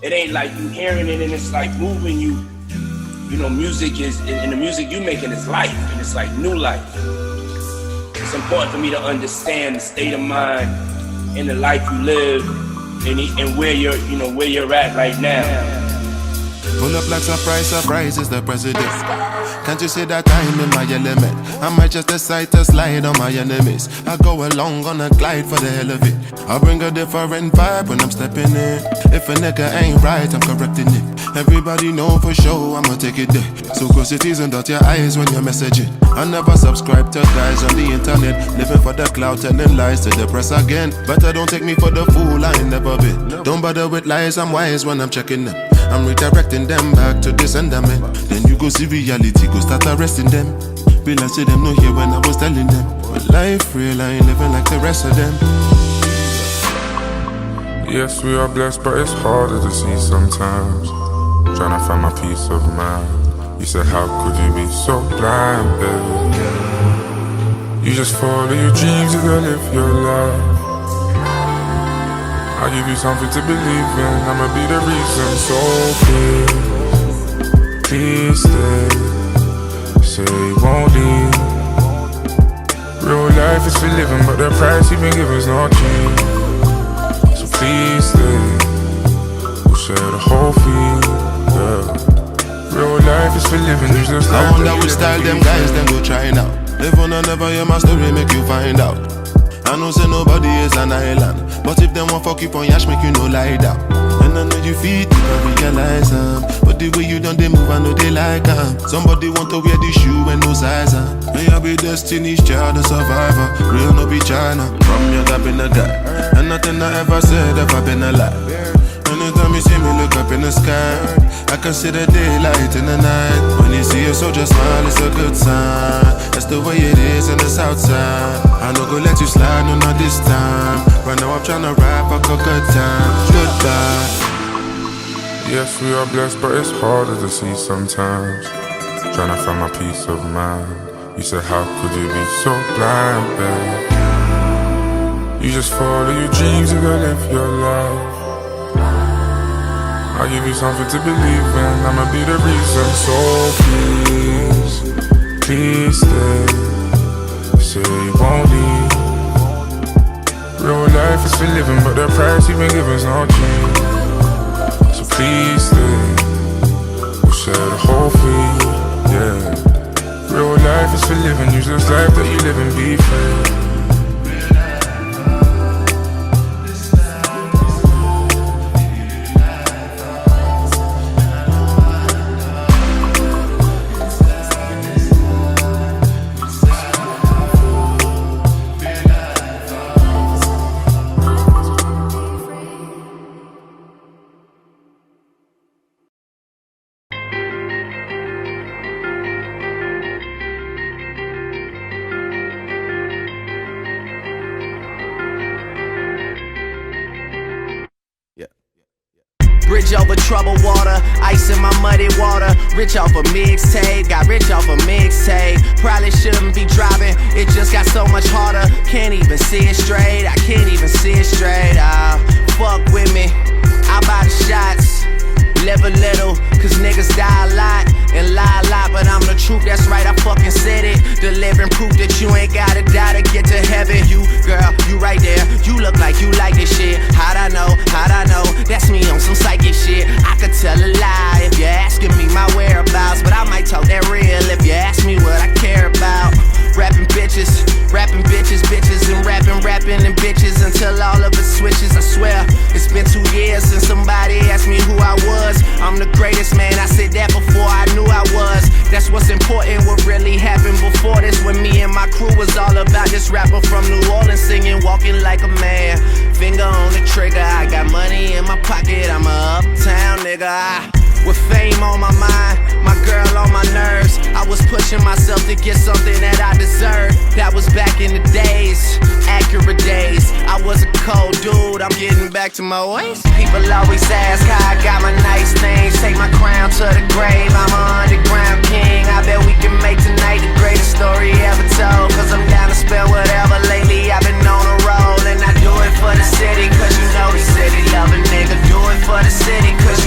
it ain't like you hearing it and it's like moving you. You know, music is, and the music you making is life, and it's like new life. It's important for me to understand the state of mind and the life you live and where you're, you know, where you're at right now. Pull up like surprise is the president. Can't you see that I'm in my element? I might just decide to slide on my enemies. I go along on a glide for the hell of it. I bring a different vibe when I'm stepping in. If a nigga ain't right, I'm correcting it. Everybody know for sure I'ma take it there. So cross your T's and dot your I's when you're messaging. I never subscribe to guys on the internet, living for the cloud, telling lies to the press again. Better don't take me for the fool, I ain't never been. Don't bother with lies, I'm wise when I'm checking them. I'm redirecting them back to this endament. Then you go see reality, go start arresting them. Realize say them no hear when I was telling them. But life real, I ain't living like the rest of them. Yes, we are blessed, but it's harder to see sometimes. Trying to find my peace of mind. You said, how could you be so blind, baby? You just follow your dreams, you gotta live your life. I'll give you something to believe in, I'ma be the reason. So please stay. Say you won't leave. Real life is for living, but the price you've been given's not cheap. So please stay. We'll share the whole fee, yeah. Real life is for living, you just I wonder which style them guys them go try now. Live on and never hear my story, make you find out. I know say nobody is an island, but if them want fuck you on yash, make you no lie down. And I know you feel it, I realize but the way you done they move, I know they like somebody want to wear the shoe and no size May I be Destiny's Child, a survivor. Real no be China, from young I've been a guy, and nothing I ever said ever been a lie. Anytime you see me look up in the sky, I can see the daylight in the night. When you see a soldier smile, it's a good sign. That's the way it is in the south side. I no go let you slide, no not this time. Right now I'm tryna rap a good time. Goodbye. Yes, we are blessed, but it's harder to see sometimes. Trying to find my peace of mind. You said, how could you be so blind, babe? You just follow your dreams, you gotta live your life. I'll give you something to believe in, I'ma be the reason. So please stay. Say you won't leave. Real life is for living, but the price you've been given's not cheap. So please stay. We'll share the whole fee, yeah. Real life is for living, use this life that you live and be free. Bridge over troubled water, ice in my muddy water. Rich off a mixtape, got rich off a mixtape. Probably shouldn't be driving, it just got so much harder. Can't even see it straight, I can't even see it straight. Fuck with me, I buy the shots. Live a little, cause niggas die a lot and lie a lot, but I'm the truth, that's right, I fucking said it. Delivering proof that you ain't gotta die to get to heaven. You, girl, you right there, you look like you like this shit. How'd I know, that's me on some psychic shit. I could tell a lie if you're asking me my whereabouts, but I might talk that real if you ask me what I care about. Rapping bitches, and rapping and bitches until all of it switches. I swear, it's been 2 years since somebody asked me who I was. I'm the greatest, man, I said that before I knew I was. That's what's important, what really happened before this. When me and my crew was all about this rapper from New Orleans singing, walking like a man. Finger on the trigger, I got money in my pocket, I'm a uptown nigga. With fame on my mind, my girl on my nerves, I was pushing myself to get something that I deserved. That was back in the days, accurate days. I was a cold dude, I'm getting back to my ways. People always ask how I got my nice things. Take my crown to the grave, I'm an underground king. I bet we can make tonight the greatest story ever told. Cause I'm down to spend whatever. Lately I've been on a roll, and I do it for the city. Cause you know the city love a nigga. Do it for the city, cause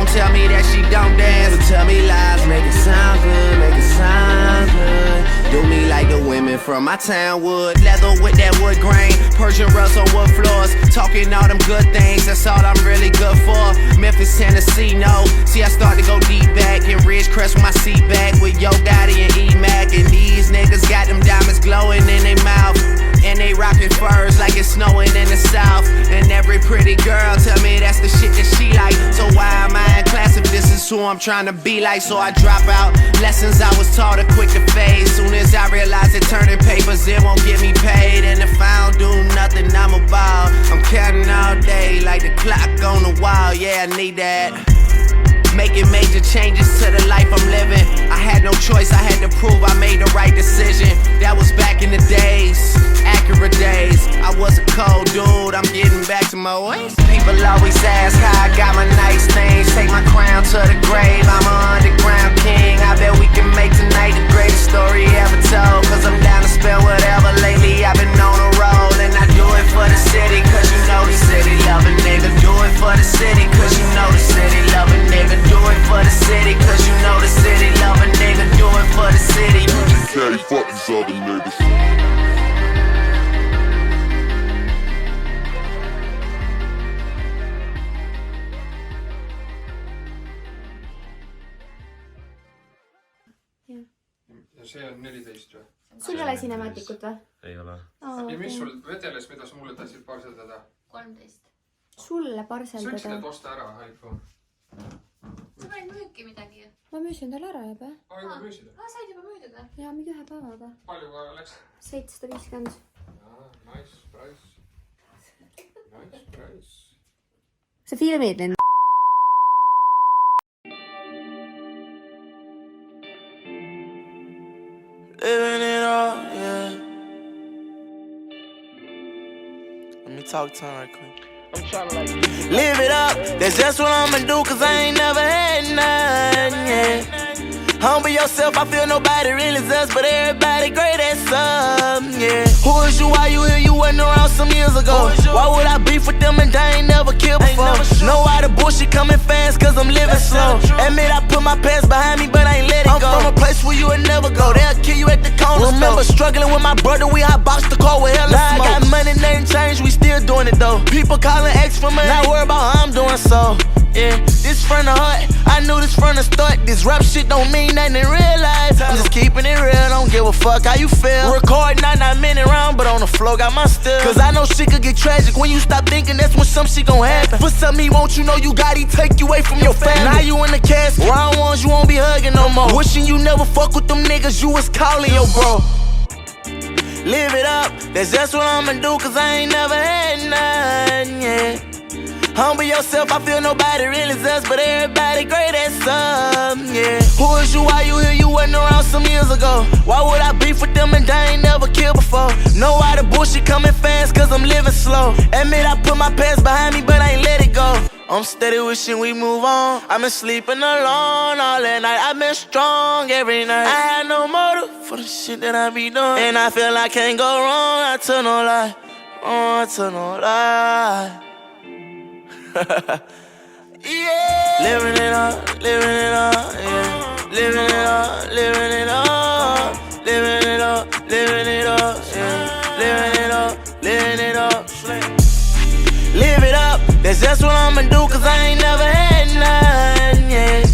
don't tell me that she don't dance. So tell me lies, make it sound good, make it sound good. Do me like the women from my town would. Leather with that wood grain, Persian rugs on wood floors. Talking all them good things, that's all I'm really good for. Memphis, Tennessee, no. See, I start to go deep back in Ridgecrest with my seat back with Yo Daddy and E-Mac. And these niggas got them diamonds glowing in their mouth. And they rockin' furs like it's snowing in the south. And every pretty girl tell me that's the shit that she like. So why am I in class if this is who I'm trying to be like? So I drop out lessons I was taught are quick to fade. Soon as I realize that turning papers, it won't get me paid. And if I don't do nothing, I'm a ball. I'm counting all day like the clock on the wall. Yeah, I need that. Making major changes to the life I'm living. I had no choice, I had to prove I made the right decision. That was back in the days, accurate days. I was a cold dude, I'm getting back to my ways. People always ask how I got my nice things. Take my crown to the grave, I'm an underground king. I bet we can make tonight the greatest story ever told. Cause I'm down to spend whatever. Lately I've been on a roll. And I do it for the city, cause you know the city love a nigga. Do it for the city, cause you know the city love a nigga. Do it for the city, cause you know the city love a nigga. Do it for the city. Caddy, fuck these other niggas. ja see on 14 või? sul ei ole sinemaatikut või? Ei ole. Ja mis sul vedeles, mida sa mulle tahtsid parseldada? 13. Sulle parseldada? Sa ütlesid, et osta ära iPhone. Sa panid müüki midagi ju? Ma müüsin talle ära juba. Juba müüsid? Said juba müüdud või? Jaa, mingi ühe päevaga. Palju ka läks? 750. Nice price. Nice price. See filmid mind. Living it all, yeah. Let me talk to him right quick. I'm trying to like live it up, that's just what I'ma do. Cause I ain't never had none, yeah. Humble yourself, I feel nobody really does, but everybody great at some, yeah. Who is you, why you here, you wasn't around some years ago. Why would I beef with them and they ain't never killed before? Know why the bullshit coming fast, cause I'm living slow. Admit I put my past behind me, but I ain't let it go. I'm from a place where you would never go, they'll kill you at the corner. Remember struggling with my brother, we hotboxed the car with hella smoke. Now I got money, nothing changed, we still doing it though. People calling X for money, not worry about how I'm doing so. Yeah, this from the heart, I knew this from the start. This rap shit don't mean nothing in real life. I'm just keeping it real, don't give a fuck how you feel. Record not minute round, but on the floor got my still. Cause I know shit could get tragic when you stop thinking that's when some shit gon' happen. For something he won't, you know you got, he take you away from your family. Now you in the casket, round ones you won't be hugging no more. Wishing you never fuck with them niggas you was calling your bro. Live it up, that's just what I'ma do. Cause I ain't never had none, yeah. Humble yourself, I feel nobody really does, but everybody great at some, yeah. Who is you, why you here, you wasn't around some years ago. Why would I beef with them and they ain't never killed before? Know why the bullshit coming fast, cause I'm living slow. Admit I put my past behind me, but I ain't let it go. I'm steady wishing we move on. I've been sleeping alone all that night. I've been strong every night. I had no motive for the shit that I be doing, and I feel I can't go wrong. I tell no lie, oh, I tell no lie. Yeah. Living it up, yeah. Living it up, living it up. Living it up, living it up, yeah. Living it up, living it up. Live it up, that's just what I'ma do. Cause I ain't never had none, yeah.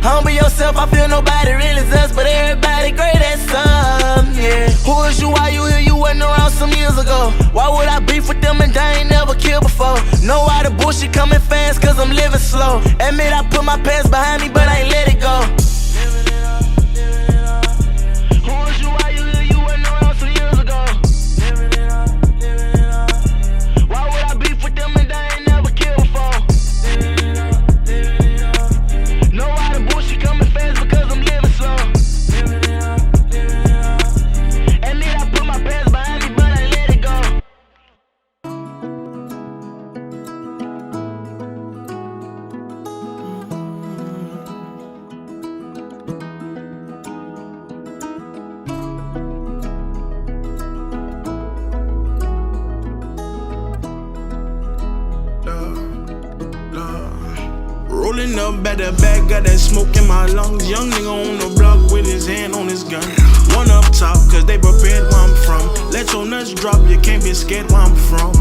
Humble yourself, I feel nobody really does, but everybody great at some, yeah. Who is you, why you here, you wasn't around some years ago. Why would I beef with them and they ain't never killed before? Know why the bullshit coming fast, cause I'm living slow. Admit I put my past behind me, but I ain't let it go. Who is you, why you here, you wasn't around some years ago. Why would I beef with them and they ain't never killed before? Know why the bullshit coming fast, because I'm living slow. Admit I put my past behind me, but I ain't let it go. Sitting up at the back, got that smoke in my lungs. Young nigga on the block with his hand on his gun. One up top, cause they prepared where I'm from. Let your nuts drop, you can't be scared where I'm from.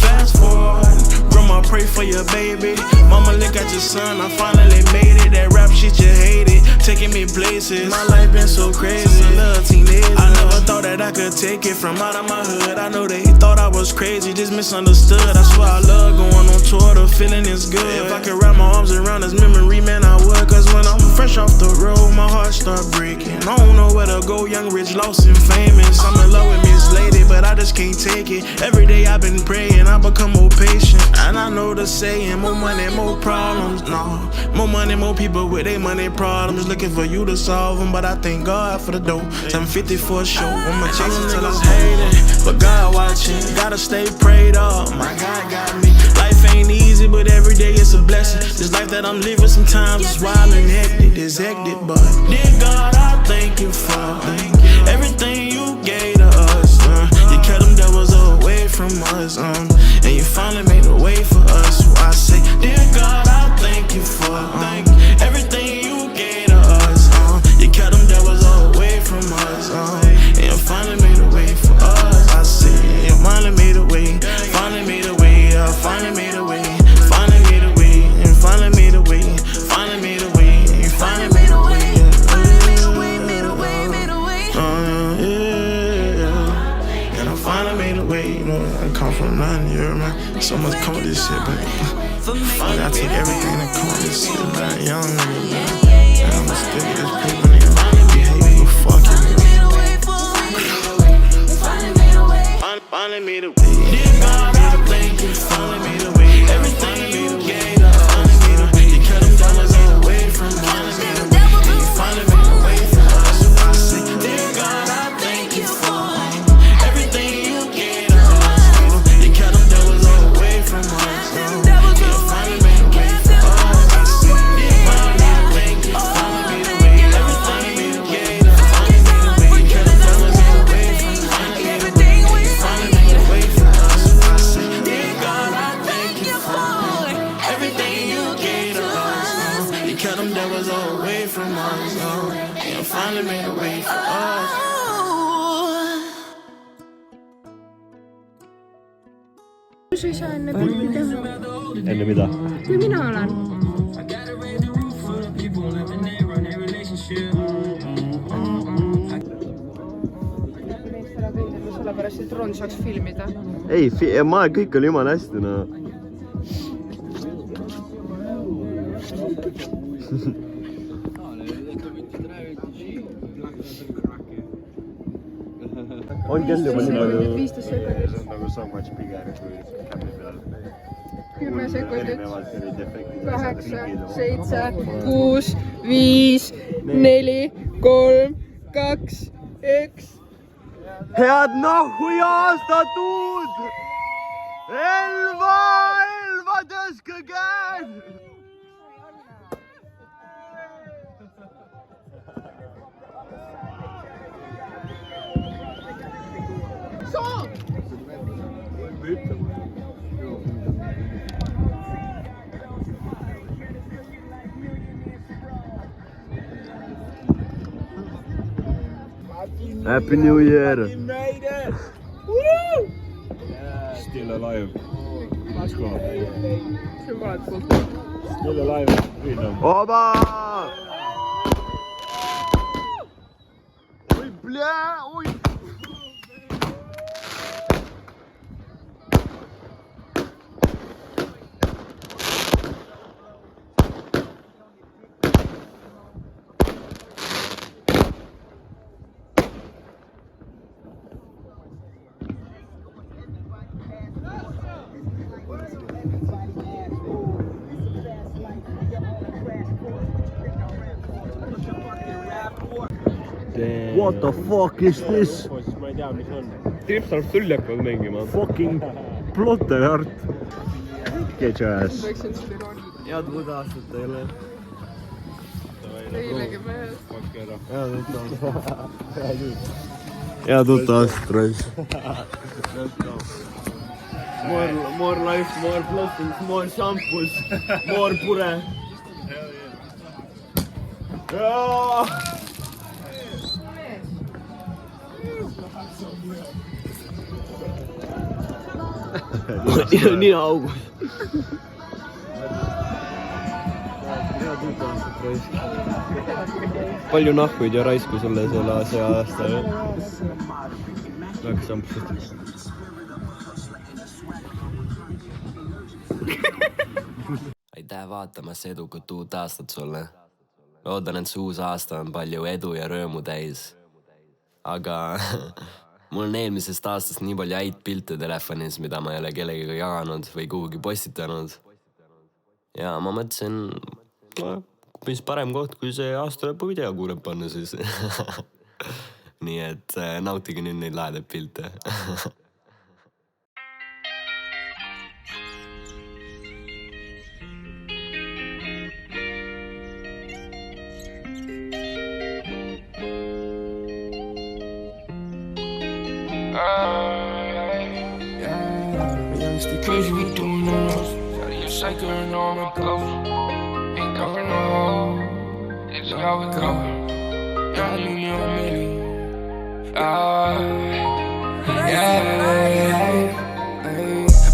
Fast forward, grandma pray for your baby. Mama look at your son, I finally made it. That rap shit you hated, taking me places. My life been so crazy, little teenager. I never thought that I could take it from out of my hood. I know they thought I was crazy, just misunderstood. I swear I love going on tour, the feeling is good. If I could wrap my arms around this memory, man, I would. Cause when I'm fresh off the road, my heart start breaking. I don't know where to go, young, rich, lost and famous. I'm in love with Miss Lady, but I just can't take it. Every day I've been praying, I become more patient. And I know the saying, more money, more problems. No, more money, more people with their money problems. Looking for you to solve them, but I thank God for the dough. 750 for a show, I'ma chase it till I'm hating. But God watching, gotta stay prayed up. My God got me. Life ain't easy, but every day it's a blessing. This life that I'm living sometimes is wild and hectic, it's hectic. But dear God, I thank you for everything you gave to us. You kept them devils away from us, and you finally made a way for us. So I say, dear God, I thank you for everything you gave to us. You kept them devils away from us, and you finally made a way for us. I say, you finally made a way, finally made a way, finally made a way, finally made a way, and finally made a way, finally made a way, and finally made a way, finally made a way, made a way, made a way. Yeah, and I finally made a way. You know, I come from nothing, you heard me? So much come with this shit, but finally I take everything that come with this shit, man. Young nigga, man. And I'ma stick with this paper, nigga. Behave, you fuck you, nigga. Finally made a way. Dear God, I thank you. Finally made a way. Everything you gave to us. Finally made a way. You cut them dollars away from us. You finally made a way for us. I say, dear God, I thank you for everything you gave to us. You cut them dollars away from us. You finally made a way for us. I say, dear God, I thank you. Finally made a way. Everything you gave to us. Finally made a way. You cut them dollars away from us. Finally made a way for us. I say, dear God, I thank you for everything you gave to us. You cut them devils away from us. You finally made a way for us. Sa ei saa enne pildi teha. Enne mida? Kui mina olen. Sellepärast, et Ron saaks filmida. Ei, kõik oli jumala hästi, no. On kell juba nii palju. 15 sekundit. See on nagu so much bigger kui kämmi peal. 10 sekundit. 8, 7, 6, 5, 4, 3, 2, 1. Head nahku ja aastatud! Elva tõstke käed! Happy New Year! Still alive. Let's go. Still alive. Oba! Oi, bля! Oi! What the fuck is this? Ma ei tea, mis on. Trips tuleb tüljakul mängima. Fucking plotterart. Get your ass. Head uut aastat teile. Teilegi mehed. Head uut aastat, Raisk. More life, more floppings, more shampoos, more pure. Nina augus. Palju nahkuid ja raisku sulle see aasta. Väga sampsud. Aitäh vaatamast edukat uut aastat sulle. Loodan, et see uus aasta on palju edu ja rõõmu täis. Aga mul on eelmisest aastast nii palju häid pilte telefonis, mida ma ei ole kellegagi jaganud või kuhugi postitanud. Ja ma mõtlesin, mis parem koht, kui see aasta lõpu video kuuleb panna siis. Nii et nautige nüüd neid lahedaid pilte. Crazy, we doing the most. Out of your cycle and all my ghost. Ain't going no home. This is how it go. Yeah, I need you a million. Yeah.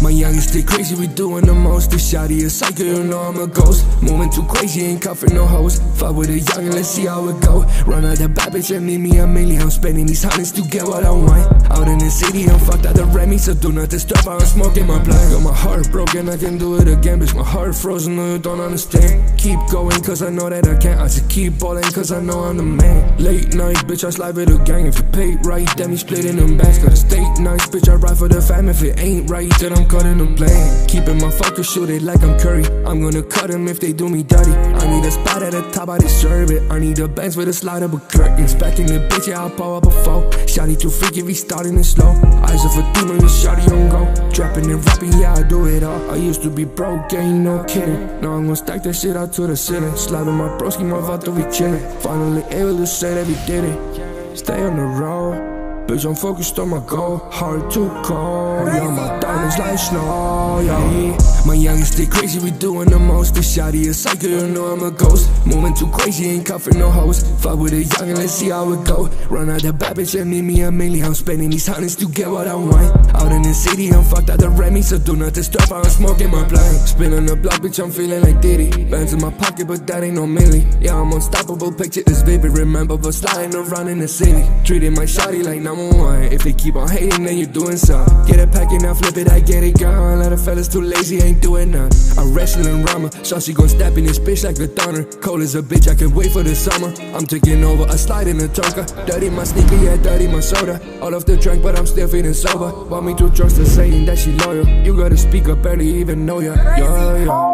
My youngest stay crazy, we doing the most. This shawty a psycho, you know I'm a ghost. Moving too crazy, ain't cuffing no hoes. Fuck with a youngin', let's see how it go. Run out the bad bitch and need me a million. I'm spending these hundreds to get what I want. Out in the city, I'm fucked out the Remy, so do not disturb, I'm smoking my blunt. Got my heart broken, I can do it again, bitch. My heart frozen, no you don't understand. Keep going, cause I know that I can't. I just keep balling, cause I know I'm the man. Late night, bitch, I slide with a gang. If you pay right, then we split in them bags. Gotta stay nice, bitch, I ride for the fam. If it ain't right, then I'm cutting them blame. Keeping my fuckers shoot it like I'm Curry. I'm gonna cut them if they do me dirty. I need a spot at the top, I deserve it. I need a Benz with a slidable curtains. Back in the bitch, yeah, I'll power up a foe. Shawty too freaky, we starting it slow. Eyes of a demon, you shawty on go. Trapping and rapping, yeah, I do it all. I used to be broke, ain't no kidding. Now I'm gonna stack that shit out to the ceiling. Slide on my broski, my Võta, we chillin'. Finally able to say that we did it. Stay on the road. Bitch, I'm focused on my goal, hard to call. Yeah, my diamonds like snow, yeah. My youngest stay crazy, we doing the most. This shawty a psycho, you know I'm a ghost. Moving too crazy, ain't cuffing no hoes. Fuck with a youngin', let's see how it go. Run out the bad bitch and need me a million. I'm spending these hundreds to get what I want. Out in the city, I'm fucked out the Remy, so do not disturb, I'm smoking my blunt. Spin on the block, bitch, I'm feeling like Diddy. Bands in my pocket, but that ain't no milli. Yeah, I'm unstoppable, picture this vivid. Remember, but sliding around in the city. Treating my shawty like number one. If they keep on hating, then you're doing something. Get it packing, now flip it, I get it gone. Let the fellas too lazy, ain't doing none. I'm wrestling Rama, so she gon' step in this bitch like a thunder. Cold as a bitch, I can wait for the summer. I'm taking over, I slide in the Tonka. Dirty my sneaker, yeah, dirty my soda. All of the drink, but I'm still feeling sober. Want me to trust her, saying that she loyal. You gotta speak up, barely even know ya. Yeah.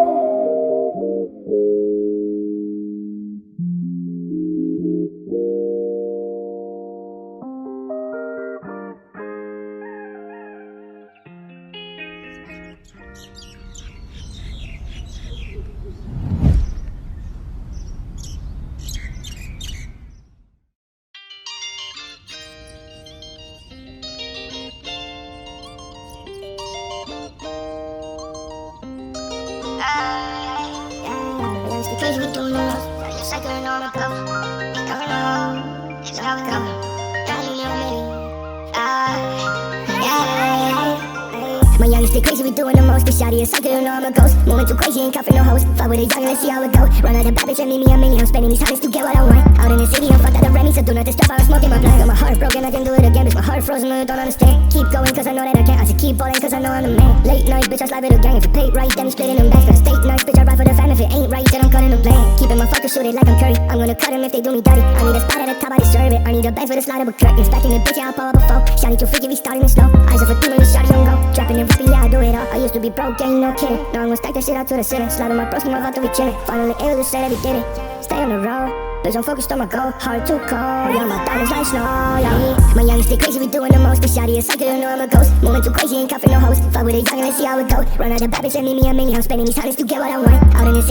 My youngest stay crazy, we doing the most. This shawty a psycho, you know I'm a ghost. Moving too crazy, ain't cuffing no hoes. Fuck with a youngin', let's see how it go. Run out the bad bitch and need me a million. I'm spending these hundreds to get what I want. Out in the city, I'm fucked out the Remy, so do not disturb, I'm smoking my blunt. Got my heart broken, I can do it again, bitch. My heart frozen, no you don't understand. Keep going, cause I know that I can't. I just keep balling, cause I know I'm the man. Late night, bitch, I slide with a gang. If you pay right, then we split in them bags. Gotta stay nice, bitch, I ride for the fam. If it ain't right, then I'm cutting them blame. Keeping my fuckers shoot it like I'm Curry. I'm gonna cut them if they do me dirty. I need a spot at the top, I deserve it. I need a Benz with a slidable curtains. Back in the bitch, yeah, I'll power up a foe. Shawty too freaky, we starting it slow. Eyes of a demon, you shawty on go. Trapping and rapping, yeah, I do it all. I used to be broke, ain't no kidding. Now I'm gonna stack that shit out to the ceiling. Slide on my broski, my Võta, we chillin'. Finally able to say that we did it. Stay on the road. Bitch, I'm focused on my goal, hard to call. Yeah, my diamonds like snow, yeah. My youngest stay crazy, we doing the most. This shawty a psycho, you know I'm a ghost. Moving too crazy, ain't cuffing no hoes. Fuck with a youngin', let's see how it go. Run out the bad bitch and need me a million. I'm spending these hundreds to get what I want. Out in the city.